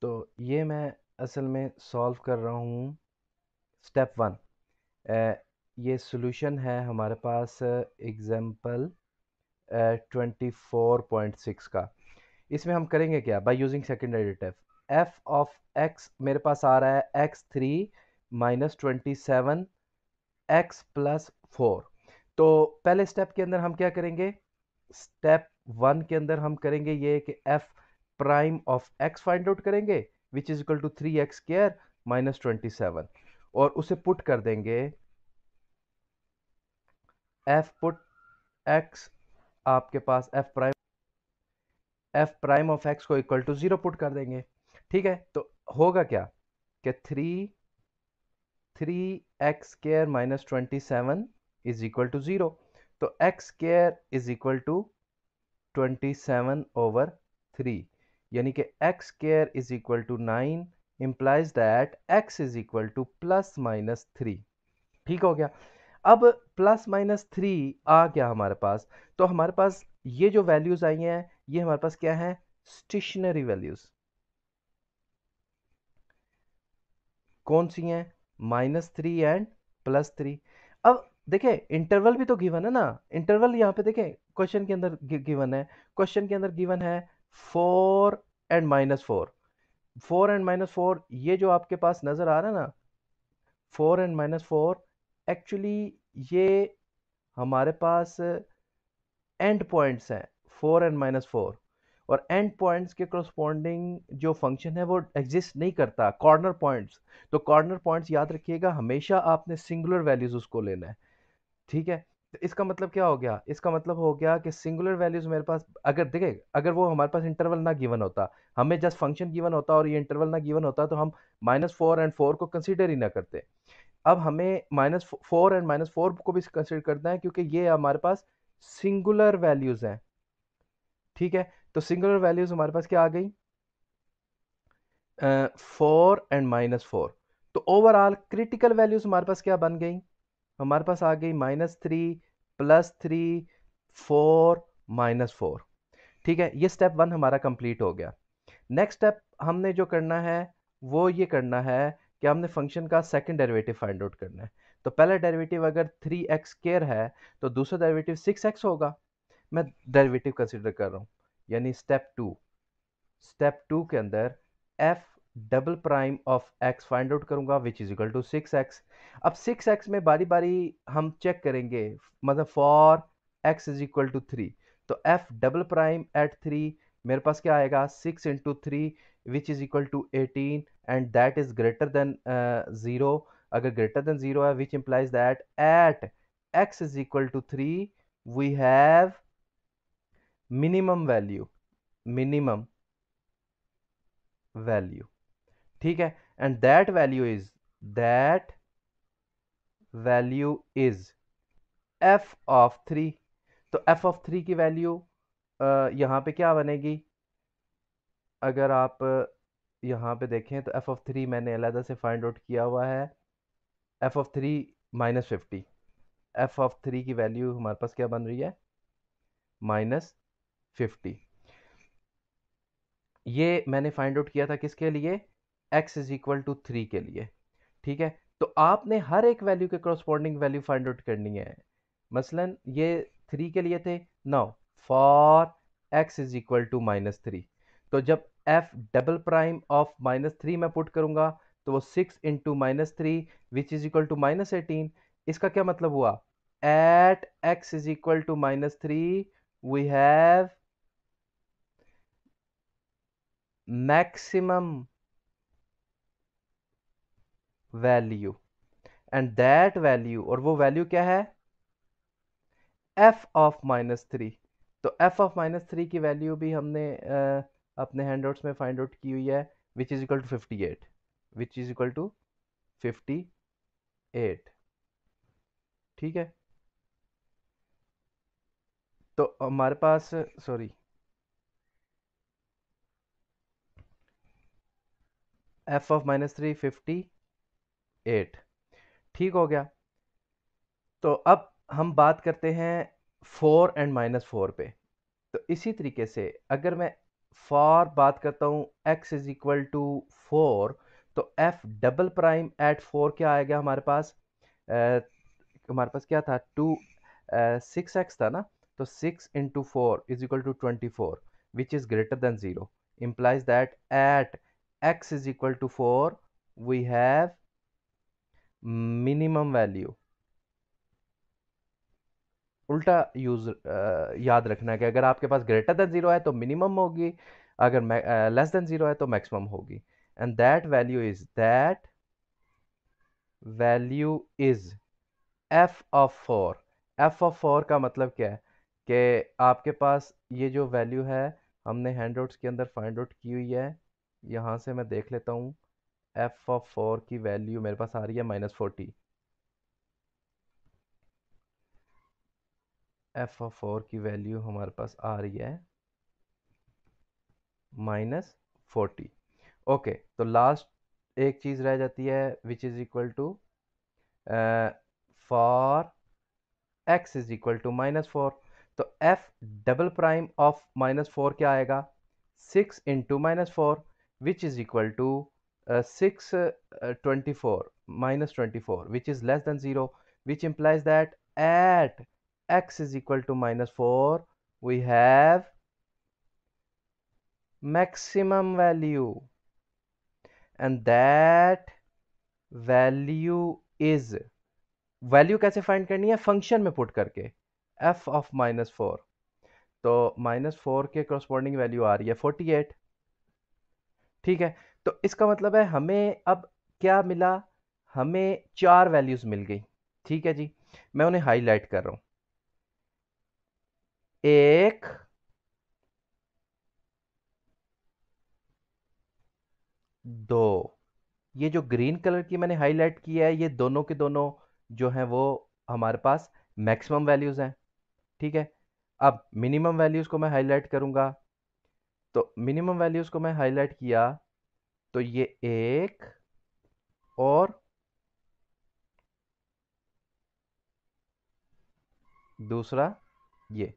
तो ये मैं असल में सॉल्व कर रहा हूँ स्टेप 1। ये सॉल्यूशन है हमारे पास एग्जाम्पल 24.6 का। इसमें हम करेंगे क्या, by using second derivative F of x मेरे पास आ रहा है x3 माइनस 27 x प्लस 4। तो पहले स्टेप के अंदर हम क्या करेंगे, स्टेप 1 के अंदर हम करेंगे ये कि f prime of x find out करेंगे which is equal to 3x square minus 27 और उसे पुट कर देंगे एफ पुट एक्स, आपके पास एफ प्राइम ऑफ एक्स को इक्वल टू 0 पुट कर देंगे। ठीक है, तो होगा क्या कि 3x square minus 27 is equal to 0। तो x square is equal to 27 over 3, यानी कि x square is equal to 9 implies that x is equal to plus minus 3। ठीक हो गया। अब प्लस माइनस 3 आ गया हमारे पास, तो हमारे पास ये जो वैल्यूज आई हैं ये हमारे पास क्या है, स्टेशनरी वैल्यूज। कौन सी हैं, -3 एंड +3। अब देखें इंटरवल भी तो गिवन है ना, इंटरवल यहाँ पे देखें क्वेश्चन के अंदर गिवन है, क्वेश्चन के अंदर गिवन है 4 एंड -4। 4 एंड -4 ये जो आपके पास नजर आ रहा है ना, 4 एंड -4 एक्चुअली ये हमारे पास एंड पॉइंट्स हैं 4 एंड -4, और एंड पॉइंट्स के करस्पॉन्डिंग जो फंक्शन है वो एग्जिस्ट नहीं करता, कॉर्नर पॉइंट्स। तो कॉर्नर पॉइंट्स याद रखिएगा, हमेशा आपने सिंगुलर वैल्यूज उसको लेना है। ठीक है, तो इसका मतलब क्या हो गया, इसका मतलब हो गया कि सिंगुलर वैल्यूज मेरे पास, अगर देखें अगर वो हमारे पास इंटरवल ना गिवन होता, हमें जस्ट फंक्शन गिवन होता और ये इंटरवल ना गिवन होता, तो हम -4 एंड 4 को कंसीडर ही ना करते। अब हमें -4 एंड -4 को भी कंसीडर करना है क्योंकि ये हमारे पास सिंगुलर वैल्यूज हैं। ठीक है, तो सिंगुलर वैल्यूज हमारे पास क्या आ गई, 4 एंड -4। तो ओवरऑल क्रिटिकल वैल्यूज हमारे पास क्या बन गई, हमारे पास आ गई -3 +3 4 -4। ठीक है, ये स्टेप 1 हमारा कंप्लीट हो गया। नेक्स्ट स्टेप हमने जो करना है वो ये करना है कि हमने फंक्शन का सेकंड डेरिवेटिव फाइंड आउट करना है। तो पहला डेरिवेटिव अगर 3x स्क्वायर है तो दूसरा डेरिवेटिव 6x होगा। मैं डेरिवेटिव कंसीडर कर रहा हूँ, यानी स्टेप टू के अंदर F double prime of x find out करूंगा विच इज इक्वल टू 6x। अब 6x में बारी बारी हम चेक करेंगे, मतलब for x is equal to 3, तो एफ डबल प्राइम एट 3 मेरे पास क्या आएगा, 6 into 3 which is equal to 18 and that is greater than 0। अगर ग्रेटर देन 0 है which implies that at x is equal to 3 we have minimum value. ठीक है, and that value is f of 3। तो F of 3 की value यहां पे क्या बनेगी, अगर आप यहां पे देखें तो एफ ऑफ 3 मैंने अलहदा से फाइंड आउट किया हुआ है, एफ ऑफ 3 -50। एफ ऑफ 3 की वैल्यू हमारे पास क्या बन रही है, -50। ये मैंने फाइंड आउट किया था किसके लिए, x इज इक्वल टू 3 के लिए। ठीक है, तो आपने हर एक वैल्यू के करस्पॉन्डिंग वैल्यू फाइंड आउट करनी है। मसलन ये 3 के लिए थे, now for x is equal to -3, तो जब f डबल प्राइम ऑफ -3 में पुट करूंगा तो वो 6 into -3 which is equal to -18। इसका क्या मतलब हुआ, at x is equal to -3 we have maximum value, and that value, और वो वैल्यू क्या है, f ऑफ -3। तो f ऑफ -3 की वैल्यू भी हमने अपने हैंडआउट्स में फाइंड आउट की हुई है which is equal to 58, which is equal to 58। ठीक है, तो हमारे पास, सॉरी, f ऑफ -3 58। ठीक हो गया, तो अब हम बात करते हैं 4 एंड -4 पे। तो इसी तरीके से अगर मैं फॉर बात करता हूँ x इज इक्वल टू 4, तो f डबल प्राइम एट 4 क्या आएगा हमारे पास? हमारे पास क्या था? 6x था ना, तो 6 into 4 is equal to 24 which is greater than 0, implies that at x is equal to 4 we have minimum value. उल्टा यूज याद रखना है कि अगर आपके पास ग्रेटर देन 0 है तो मिनिमम होगी, अगर लेस देन 0 है तो मैक्सिमम होगी। And that value is f of 4। F of 4 का मतलब क्या है कि आपके पास ये जो वैल्यू है हमने हैंडआउट्स के अंदर फाइंड आउट की हुई है, यहाँ से मैं देख लेता हूँ। एफ ऑफ 4 की वैल्यू मेरे पास आ रही है -40। एफ ऑफ 4 की वैल्यू हमारे पास आ रही है -40। ओके, तो लास्ट एक चीज़ रह जाती है which is equal to for x is equal to -4, तो f डबल प्राइम ऑफ -4 क्या आएगा? 6 into -4 which is equal to 624 -24 which is less than 0, which implies that at x is equal to -4 we have maximum value, and that value is, value कैसे find करनी है? Function में put करके, f of -4, तो -4 के corresponding value आ रही है 48। ठीक है, तो इसका मतलब है हमें अब क्या मिला? हमें चार वैल्यूज मिल गई। ठीक है जी, मैं उन्हें हाईलाइट कर रहा हूं। एक, दो, ये जो ग्रीन कलर की मैंने हाईलाइट किया है ये दोनों के दोनों जो हैं वो हमारे पास मैक्सिमम वैल्यूज हैं। ठीक है, अब मिनिमम वैल्यूज को मैं हाईलाइट करूंगा, तो मिनिमम वैल्यूज को मैं हाईलाइट किया तो ये एक और दूसरा ये,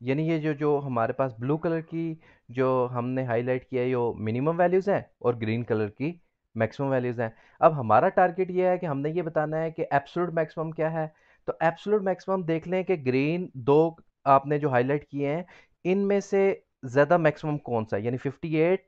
यानी ये जो जो हमारे पास ब्लू कलर की जो हमने हाईलाइट किया है ये मिनिमम वैल्यूज़ हैं और ग्रीन कलर की मैक्सिमम वैल्यूज़ हैं। अब हमारा टारगेट ये है कि हमने ये बताना है कि एब्सोल्यूट मैक्सिमम क्या है। तो एब्सोल्यूट मैक्सिमम देख लें कि ग्रीन दो आपने जो हाईलाइट किए हैं इनमें से ज़्यादा मैक्सिमम कौन सा है, यानी 58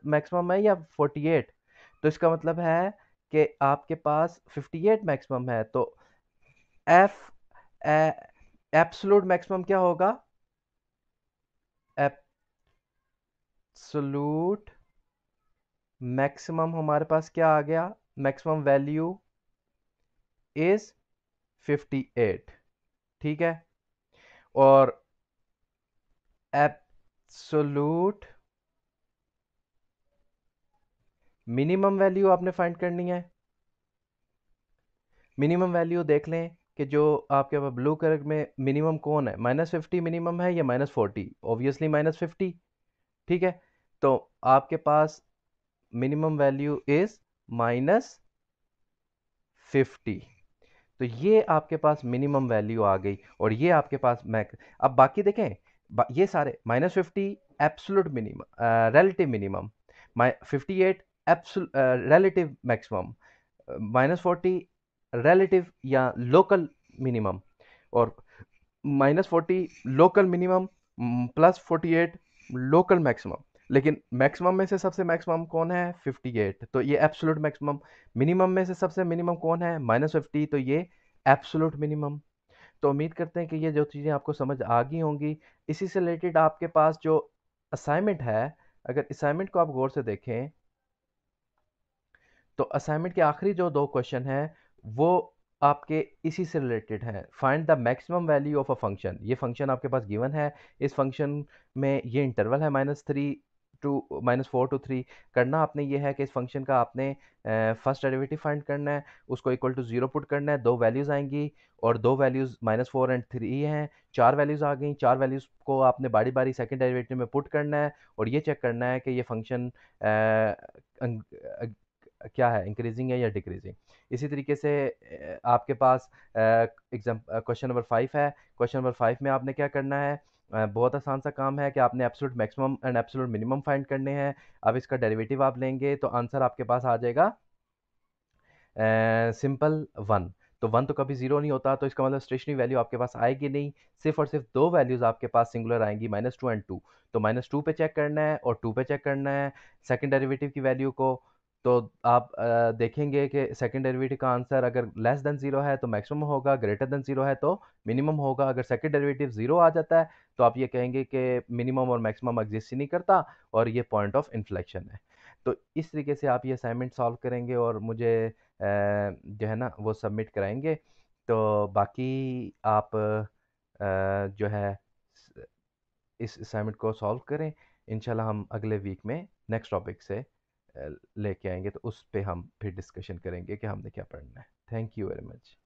मैक्सिमम है या 48। तो इसका मतलब है कि आपके पास 58 मैक्सिमम है, तो एफ एब्सोल्यूट मैक्सिमम क्या होगा? एब्सोल्यूट मैक्सिमम हमारे पास क्या आ गया? Maximum value is 58। ठीक है, और एब्सोल्यूट मिनिमम वैल्यू आपने फाइंड करनी है। मिनिमम वैल्यू देख लें कि जो आपके पास ब्लू कलर में मिनिमम कौन है, -50 मिनिमम है या -40? ऑब्वियसली -50। ठीक है, तो आपके पास मिनिमम वैल्यू इज -50। तो ये आपके पास मिनिमम वैल्यू आ गई और ये आपके पास मैक्स। अब बाकी देखें, ये सारे -50 absolute minimum, relative minimum, 58 relative maximum, -40 relative या लोकल मिनिमम, और -40 लोकल मिनिमम, +48 लोकल मैक्सिमम। लेकिन मैक्सिमम में से सबसे मैक्सिमम कौन है? 58, तो ये एब्सोल्यूट मैक्सिमम। मिनिमम में से सबसे मिनिमम कौन है? -50, तो ये एब्सोल्यूट मिनिमम। तो उम्मीद करते हैं कि ये जो चीज़ें आपको समझ आ गई होंगी। इसी से रिलेटेड आपके पास जो असाइनमेंट है, अगर असाइनमेंट को आप गौर से देखें तो असाइनमेंट के आखिरी जो दो क्वेश्चन हैं वो आपके इसी से रिलेटेड हैं। Find the maximum value of a function. ये फंक्शन आपके पास गिवन है, इस फंक्शन में ये इंटरवल है -4 to 3। करना आपने ये है कि इस फंक्शन का आपने फर्स्ट डेरिवेटिव फाइंड करना है, उसको इक्वल टू 0 पुट करना है, दो वैल्यूज़ आएंगी और दो वैल्यूज़ -4 और 3 हैं। चार वैल्यूज़ आ गई, चार वैल्यूज़ को आपने बारी बारी सेकंड डेरिवेटिव में पुट करना है और ये चेक करना है कि ये फंक्शन क्या है, इंक्रीजिंग है या डिक्रीजिंग। इसी तरीके से आपके पास क्वेश्चन नंबर 5 है। क्वेश्चन नंबर 5 में आपने क्या करना है बहुत आसान सा काम है कि आपने absolute maximum and absolute minimum find करने हैं। अब इसका डेरिवेटिव आप लेंगे तो आंसर आपके पास आ जाएगा सिंपल वन। तो वन तो कभी जीरो नहीं होता, तो इसका मतलब स्टेशनरी वैल्यू आपके पास आएगी नहीं। सिर्फ और सिर्फ दो वैल्यूज आपके पास सिंगुलर आएंगी, -2 एंड 2। तो -2 पे चेक करना है और 2 पे चेक करना है सेकंड डेरिवेटिव की वैल्यू को। तो आप देखेंगे कि सेकंड डेरिवेटिव का आंसर अगर लेस देन जीरो है तो मैक्सिमम होगा, ग्रेटर देन जीरो है तो मिनिमम होगा। अगर सेकंड डेरिवेटिव जीरो आ जाता है तो आप ये कहेंगे कि मिनिमम और मैक्सिमम एग्जिस्ट ही नहीं करता और ये पॉइंट ऑफ इन्फ्लेक्शन है। तो इस तरीके से आप ये असाइनमेंट सॉल्व करेंगे और मुझे जो है ना वो सबमिट कराएंगे। तो बाकी आप जो है इस असाइनमेंट को सॉल्व करें। इंशाल्लाह हम अगले वीक में नेक्स्ट टॉपिक से लेके आएंगे, तो उस पे हम फिर डिस्कशन करेंगे कि हमने क्या पढ़ना है। Thank you very much.